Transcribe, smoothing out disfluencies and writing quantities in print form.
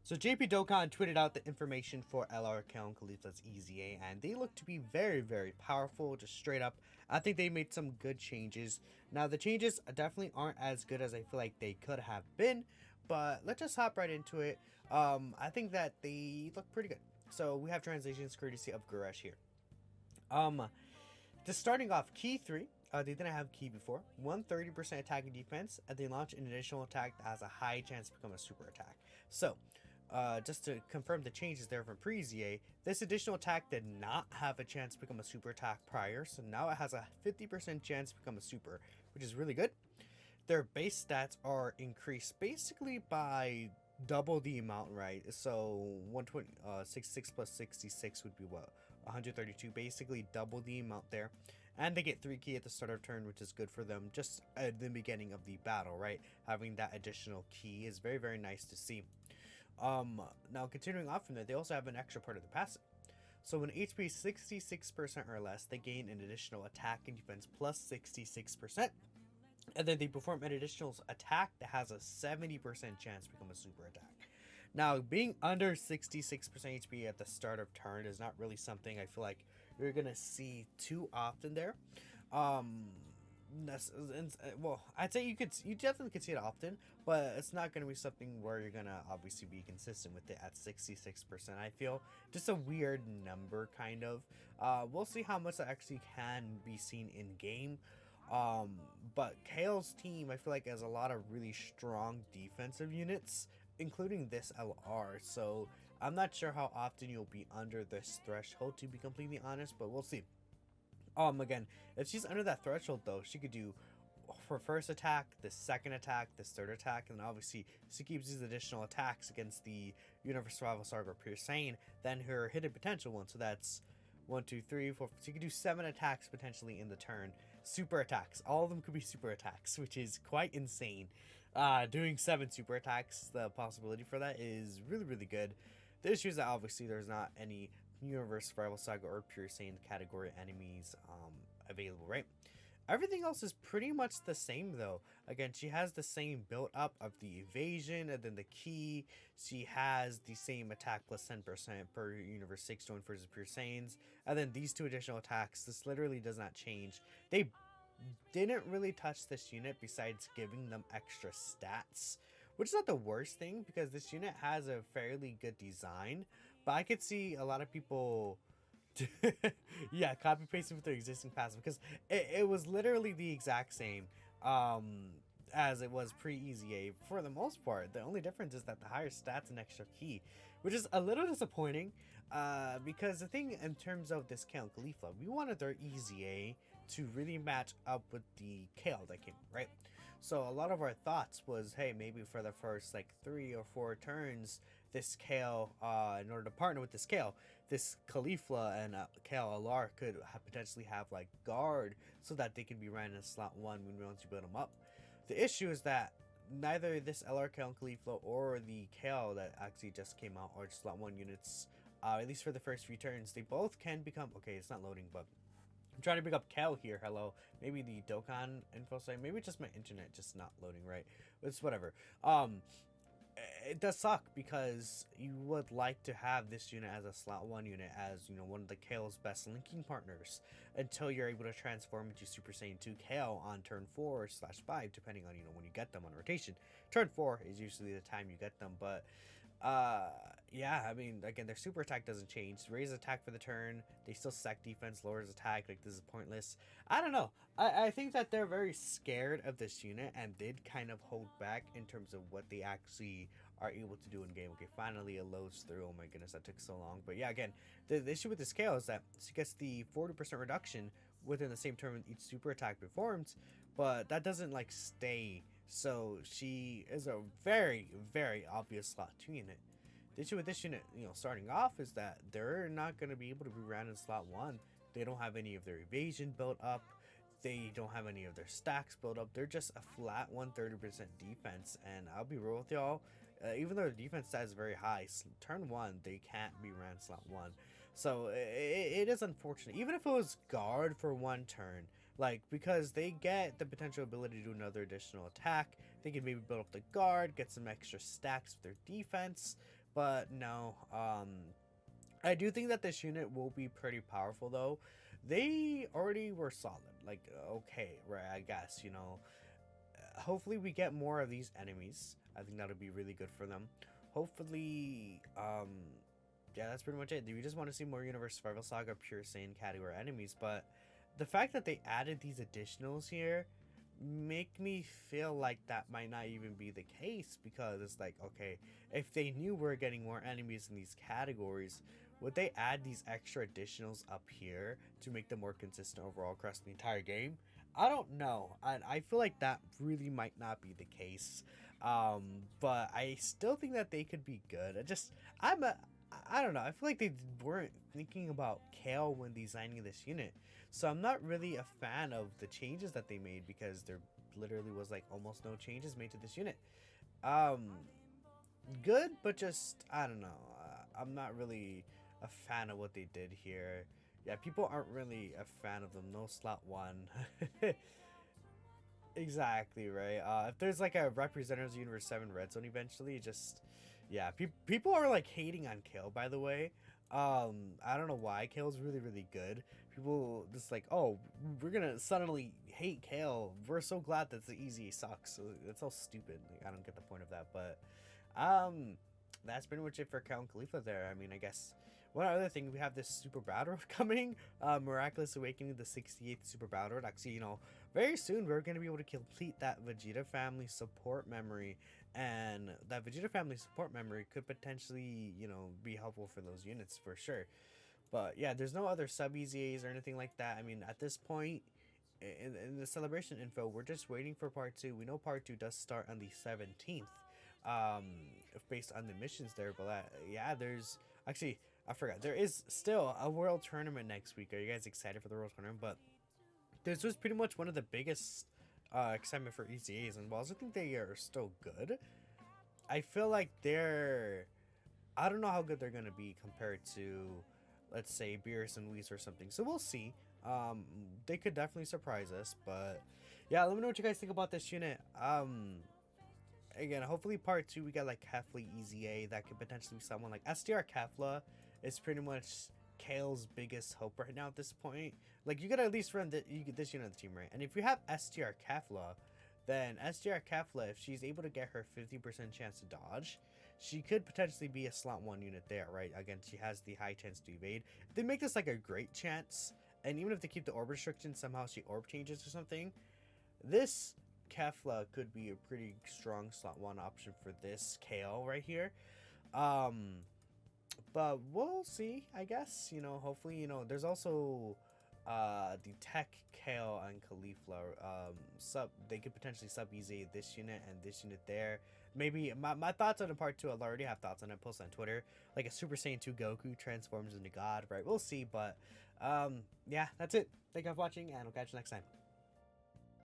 So JP Dokkan tweeted out the information for LR Kale and Caulifla's EZA, and they look to be very, very powerful, just straight up. I think they made some good changes. Now, the changes definitely aren't as good as I feel like they could have been, but let's just hop right into it. I think that they look pretty good. So we have translations courtesy of Guresh here. Just starting off, key 3. They didn't have key before. 130% attack and defense, and they launch an additional attack that has a high chance to become a super attack. So, just to confirm the changes there from pre-ZA, this additional attack did not have a chance to become a super attack prior, so now it has a 50% chance to become a super, which is really good. Their base stats are increased basically by double the amount, right? So 120, 66 plus 66 would be what? 132, basically double the amount there. And they get 3 key at the start of turn, which is good for them just at the beginning of the battle, right? Having that additional key is very, very nice to see. Now continuing off from that, they also have an extra part of the passive. So when HP is 66% or less, they gain an additional attack and defense plus 66%. And then they perform an additional attack that has a 70% chance to become a super attack. Now, being under 66% HP at the start of turn is not really something I feel like you're going to see too often there. Well, I'd say you definitely could see it often, but it's not going to be something where you're going to obviously be consistent with it at 66%. I feel just a weird number, kind of. We'll see how much that actually can be seen in game. But Kale's team, I feel like, has a lot of really strong defensive units, including this LR, so I'm not sure how often you'll be under this threshold, to be completely honest, but we'll see. Again, if she's under that threshold though, she could do her first attack, the second attack, this third attack, and then obviously she keeps these additional attacks against the Universe Survival Saga or Pure Saiyan, then her hidden potential one, so that's 1, 2, 3, 4. So you could do 7 attacks potentially in the turn. Super attacks. All of them could be super attacks, which is quite insane. Doing 7 super attacks, the possibility for that is really, really good. The issue is that obviously there's not any Universe Survival Saga or Pure Saiyan category enemies available, right? Everything else is pretty much the same though. Again, she has the same build up of the evasion and then the key. She has the same attack plus 10% per Universe 6 joint versus Pure Saiyans. And then these 2 additional attacks, this literally does not change. They didn't really touch this unit besides giving them extra stats, which is not the worst thing because this unit has a fairly good design. But I could see a lot of people yeah, copy pasting with their existing passive because it was literally the exact same as it was pre-EZA for the most part. The only difference is that the higher stats and extra key, which is a little disappointing because the thing in terms of this Kale and Caulifla, we wanted their EZA to really match up with the Kale that came, right? So a lot of our thoughts was, hey, maybe for the first like 3 or 4 turns, this Kale, in order to partner with this Kale, this Caulifla and Kale LR could potentially have like guard so that they can be ran in slot 1 when once you build them up. The issue is that neither this LR Kale and Caulifla or the Kale that actually just came out are slot 1 units, at least for the first few turns. They both can become, okay, it's not loading, but I'm trying to pick up Kale here. Hello. Maybe the Dokkan info site. Maybe it's just my internet just not loading right. It's whatever. It does suck because you would like to have this unit as a slot 1 unit, as you know, one of the Kale's best linking partners until you're able to transform into Super Saiyan 2 Kale on turn 4/5, depending on, you know, when you get them on rotation. Turn 4 is usually the time you get them, but yeah, I mean, again, their super attack doesn't change. Raise attack for the turn, they still sack defense, lowers attack. Like, this is pointless. I don't know. I think that they're very scared of this unit and did kind of hold back in terms of what they actually are able to do in game. Okay, finally it loads through. Oh my goodness, that took so long. But yeah, again, the issue with this Kale is that she gets the 40% reduction within the same turn each super attack performs, but that doesn't like stay. So she is a very, very obvious slot 2 unit. The issue with this unit, you know, starting off is that they're not going to be able to be ran in slot 1. They don't have any of their evasion built up. They don't have any of their stacks built up. They're just a flat 130% defense. And I'll be real with y'all, even though the defense stat is very high, turn 1, they can't be ran slot 1. So it is unfortunate. Even if it was guard for 1 turn, like, because they get the potential ability to do another additional attack, they can maybe build up the guard, get some extra stacks with their defense, But no, I do think that this unit will be pretty powerful though. They already were solid. Like, okay, right, I guess, hopefully we get more of these enemies. I think that'll be really good for them. Hopefully, yeah, that's pretty much it. We just want to see more Universe Survival Saga Pure Saiyan category enemies, but the fact that they added these additionals here make me feel like that might not even be the case, because it's like, okay, if they knew we're getting more enemies in these categories, would they add these extra additionals up here to make them more consistent overall across the entire game? I don't know. I feel like that really might not be the case. But I still think that they could be good. I don't know. I feel like they weren't thinking about Kale when designing this unit. So I'm not really a fan of the changes that they made, because there literally was like almost no changes made to this unit. Um, Good, but just I don't know. I'm not really a fan of what they did here. Yeah, people aren't really a fan of them. No slot one. Exactly, right. If there's like a Representatives Universe 7 Red Zone eventually, just yeah, people are like hating on Kale, by the way. I don't know why. Kale's really, really good. People just like, oh, we're gonna suddenly hate Kale. We're so glad that the easy sucks. It's all stupid. Like, I don't get the point of that, but um, that's pretty much it for Cal and Caulifla there. I mean, I guess one other thing, we have this Super Battle Road coming. Miraculous Awakening, the 68th Super Battle Road. Actually, very soon we're going to be able to complete that Vegeta family support memory. And that Vegeta family support memory could potentially, be helpful for those units for sure. But yeah, there's no other sub EZAs or anything like that. I mean, at this point, in the celebration info, we're just waiting for part 2. We know part 2 does start on the 17th, um, based on the missions there. But yeah, there's actually, I forgot, there is still a world tournament next week. Are you guys excited for the world tournament? But this was pretty much one of the biggest excitement for EZAs, and whilst I think they are still good, I feel like I don't know how good they're gonna be compared to, let's say, Beerus and Whis or something. So we'll see. They could definitely surprise us, but yeah, let me know what you guys think about this unit. Again, hopefully part 2 we got like Kefla EZA that could potentially be someone like SDR Kefla is pretty much Kale's biggest hope right now at this point. Like, you gotta at least run this unit on the team, right? And if you have SDR Kefla, then SDR Kefla, if she's able to get her 50% chance to dodge, she could potentially be a slot 1 unit there, right? Again, she has the high chance to evade. If they make this like a great chance, and even if they keep the orb restriction, somehow she orb changes or something, this Kefla could be a pretty strong slot 1 option for this Kale right here. But we'll see, I guess. Hopefully, there's also the Tech Kale and Caulifla. They could potentially sub easy this unit and this unit there. Maybe my thoughts on the part 2, I'll already have thoughts on it, post on Twitter. Like a Super Saiyan 2 Goku transforms into God, right? We'll see, but yeah, that's it. Thank you for watching, and I'll catch you next time.